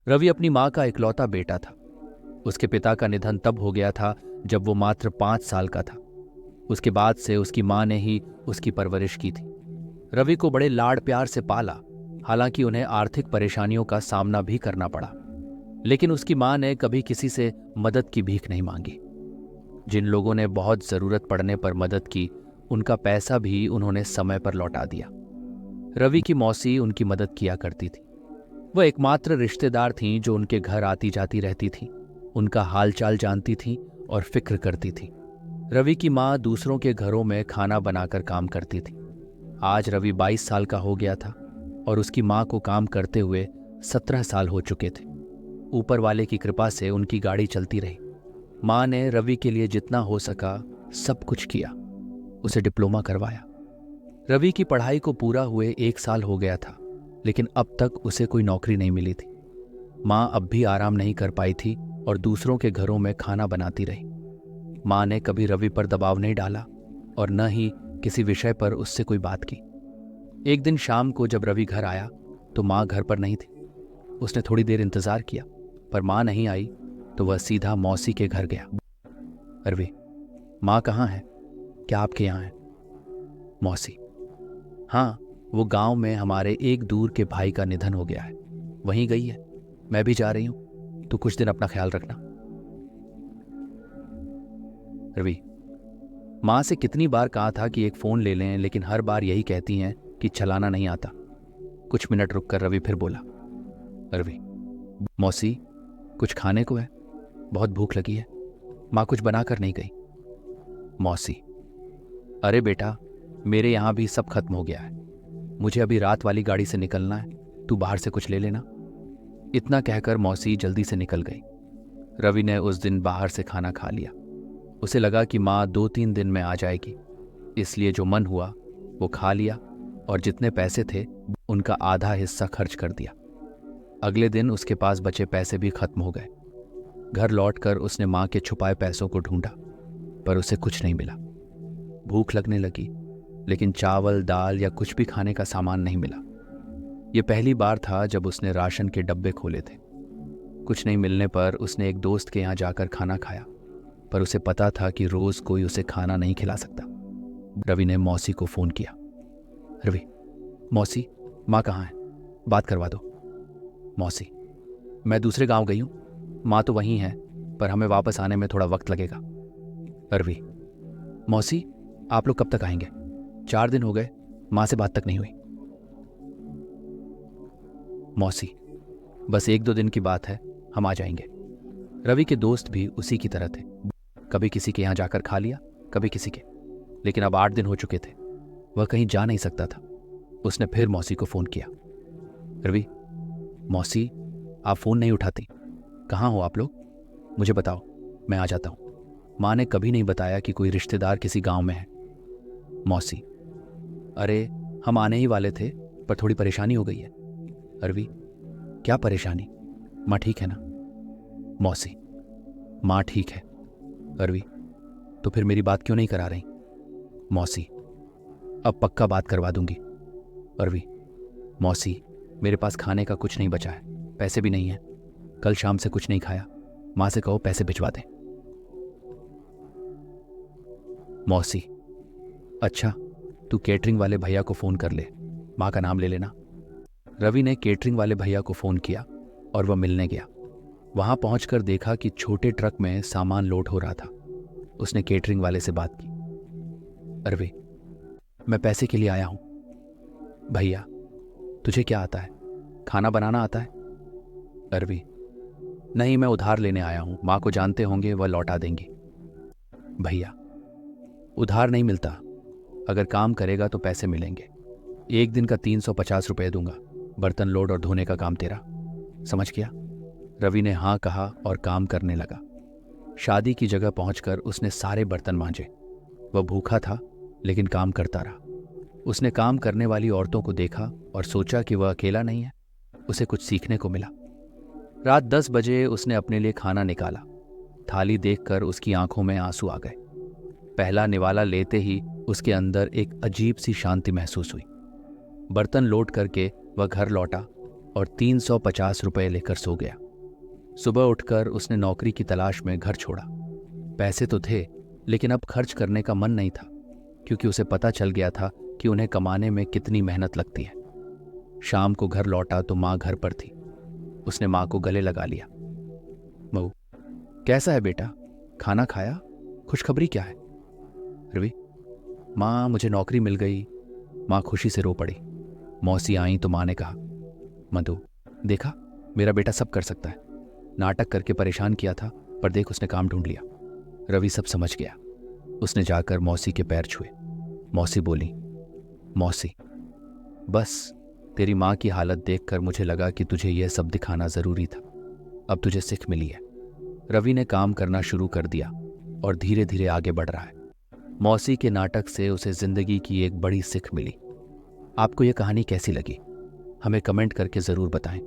रवि अपनी माँ का इकलौता बेटा था। उसके पिता का निधन तब हो गया था जब वो मात्र 5 साल का था। उसके बाद से उसकी माँ ने ही उसकी परवरिश की थी। रवि को बड़े लाड़ प्यार से पाला, हालांकि उन्हें आर्थिक परेशानियों का सामना भी करना पड़ा, लेकिन उसकी माँ ने कभी किसी से मदद की भीख नहीं मांगी। जिन लोगों ने बहुत जरूरत पड़ने पर मदद की, उनका पैसा भी उन्होंने समय पर लौटा दिया। रवि की मौसी उनकी मदद किया करती थी। वह एकमात्र रिश्तेदार थीं जो उनके घर आती जाती रहती थीं, उनका हालचाल जानती थीं और फिक्र करती थीं। रवि की माँ दूसरों के घरों में खाना बनाकर काम करती थी। आज रवि 22 साल का हो गया था और उसकी माँ को काम करते हुए 17 साल हो चुके थे। ऊपर वाले की कृपा से उनकी गाड़ी चलती रही। माँ ने रवि के लिए जितना हो सका सब कुछ किया, उसे डिप्लोमा करवाया। रवि की पढ़ाई को पूरा हुए 1 साल हो गया था, लेकिन अब तक उसे कोई नौकरी नहीं मिली थी। माँ अब भी आराम नहीं कर पाई थी और दूसरों के घरों में खाना बनाती रही। माँ ने कभी रवि पर दबाव नहीं डाला और न ही किसी विषय पर उससे कोई बात की। एक दिन शाम को जब रवि घर आया तो माँ घर पर नहीं थी। उसने थोड़ी देर इंतजार किया, पर माँ नहीं आई तो वह सीधा मौसी के घर गया। रवि, माँ कहाँ है? क्या आपके यहाँ है? मौसी, हाँ, वो गांव में हमारे एक दूर के भाई का निधन हो गया है, वहीं गई है। मैं भी जा रही हूं, तो कुछ दिन अपना ख्याल रखना। रवि, माँ से कितनी बार कहा था कि एक फोन ले लें, लेकिन हर बार यही कहती हैं कि चलाना नहीं आता। कुछ मिनट रुककर रवि फिर बोला। रवि, मौसी, कुछ खाने को है? बहुत भूख लगी है। माँ कुछ बनाकर नहीं गई। मौसी, अरे बेटा, मेरे यहाँ भी सब खत्म हो गया है। मुझे अभी रात वाली गाड़ी से निकलना है, तू बाहर से कुछ ले लेना। इतना कहकर मौसी जल्दी से निकल गई। रवि ने उस दिन बाहर से खाना खा लिया। उसे लगा कि माँ 2-3 दिन में आ जाएगी, इसलिए जो मन हुआ वो खा लिया और जितने पैसे थे उनका आधा हिस्सा खर्च कर दिया। अगले दिन उसके पास बचे पैसे भी खत्म हो गए। घर लौटकर उसने माँ के छुपाए पैसों को ढूंढा, पर उसे कुछ नहीं मिला। भूख लगने लगी, लेकिन चावल, दाल या कुछ भी खाने का सामान नहीं मिला। ये पहली बार था जब उसने राशन के डब्बे खोले थे। कुछ नहीं मिलने पर उसने एक दोस्त के यहाँ जाकर खाना खाया, पर उसे पता था कि रोज कोई उसे खाना नहीं खिला सकता। रवि ने मौसी को फोन किया। रवि, मौसी, माँ कहाँ है? बात करवा दो। मौसी, मैं दूसरे गांव गई हूँ, माँ तो वहीं है, पर हमें वापस आने में थोड़ा वक्त लगेगा। रवि, मौसी, आप लोग कब तक आएंगे? 4 दिन हो गए, माँ से बात तक नहीं हुई। मौसी, बस 1-2 दिन की बात है, हम आ जाएंगे। रवि के दोस्त भी उसी की तरह थे। कभी किसी के यहाँ जाकर खा लिया, कभी किसी के, लेकिन अब 8 दिन हो चुके थे। वह कहीं जा नहीं सकता था। उसने फिर मौसी को फोन किया। रवि, मौसी, आप फोन नहीं उठाती, कहाँ हो आप लोग? मुझे बताओ, मैं आ जाता हूँ। माँ ने कभी नहीं बताया कि कोई रिश्तेदार किसी गांव में है। मौसी, अरे हम आने ही वाले थे, पर थोड़ी परेशानी हो गई है। रवि, क्या परेशानी? माँ ठीक है ना? मौसी, माँ ठीक है। रवि, तो फिर मेरी बात क्यों नहीं करा रही? मौसी, अब पक्का बात करवा दूंगी। रवि, मौसी, मेरे पास खाने का कुछ नहीं बचा है, पैसे भी नहीं है। कल शाम से कुछ नहीं खाया, माँ से कहो पैसे भिजवा दें। मौसी, अच्छा, तू केटरिंग वाले भैया को फोन कर ले, माँ का नाम ले लेना। रवि ने केटरिंग वाले भैया को फोन किया और वह मिलने गया। वहां पहुंचकर देखा कि छोटे ट्रक में सामान लोड हो रहा था। उसने केटरिंग वाले से बात की। रवि, मैं पैसे के लिए आया हूं। भैया, तुझे क्या आता है? खाना बनाना आता है? रवि, नहीं, मैं उधार लेने आया हूं, माँ को जानते होंगे, वह लौटा देंगी। भैया, उधार नहीं मिलता, अगर काम करेगा तो पैसे मिलेंगे। 1 दिन का 350 रुपये दूंगा, बर्तन लोड और धोने का काम तेरा, समझ गया? रवि ने हाँ कहा और काम करने लगा। शादी की जगह पहुंचकर उसने सारे बर्तन मांजे। वह भूखा था, लेकिन काम करता रहा। उसने काम करने वाली औरतों को देखा और सोचा कि वह अकेला नहीं है, उसे कुछ सीखने को मिला। रात 10 बजे उसने अपने लिए खाना निकाला। थाली देखकर उसकी आंखों में आंसू आ गए। पहला निवाला लेते ही उसके अंदर एक अजीब सी शांति महसूस हुई। बर्तन लोड करके वह घर लौटा और 350 रुपये लेकर सो गया। सुबह उठकर उसने नौकरी की तलाश में घर छोड़ा। पैसे तो थे, लेकिन अब खर्च करने का मन नहीं था, क्योंकि उसे पता चल गया था कि उन्हें कमाने में कितनी मेहनत लगती है। शाम को घर लौटा तो माँ घर पर थी। उसने माँ को गले लगा लिया। बहू, कैसा है बेटा? खाना खाया? खुशखबरी क्या है? रवि, माँ मुझे नौकरी मिल गई। माँ खुशी से रो पड़ी। मौसी आई तो माँ ने कहा, मधु देखा, मेरा बेटा सब कर सकता है। नाटक करके परेशान किया था, पर देख उसने काम ढूंढ लिया। रवि सब समझ गया। उसने जाकर मौसी के पैर छुए। मौसी बोली, मौसी बस, तेरी माँ की हालत देखकर मुझे लगा कि तुझे यह सब दिखाना जरूरी था। अब तुझे सीख मिली है। रवि ने काम करना शुरू कर दिया और धीरे धीरे आगे बढ़ रहा है। मौसी के नाटक से उसे जिंदगी की एक बड़ी सीख मिली। आपको यह कहानी कैसी लगी? हमें कमेंट करके जरूर बताएं।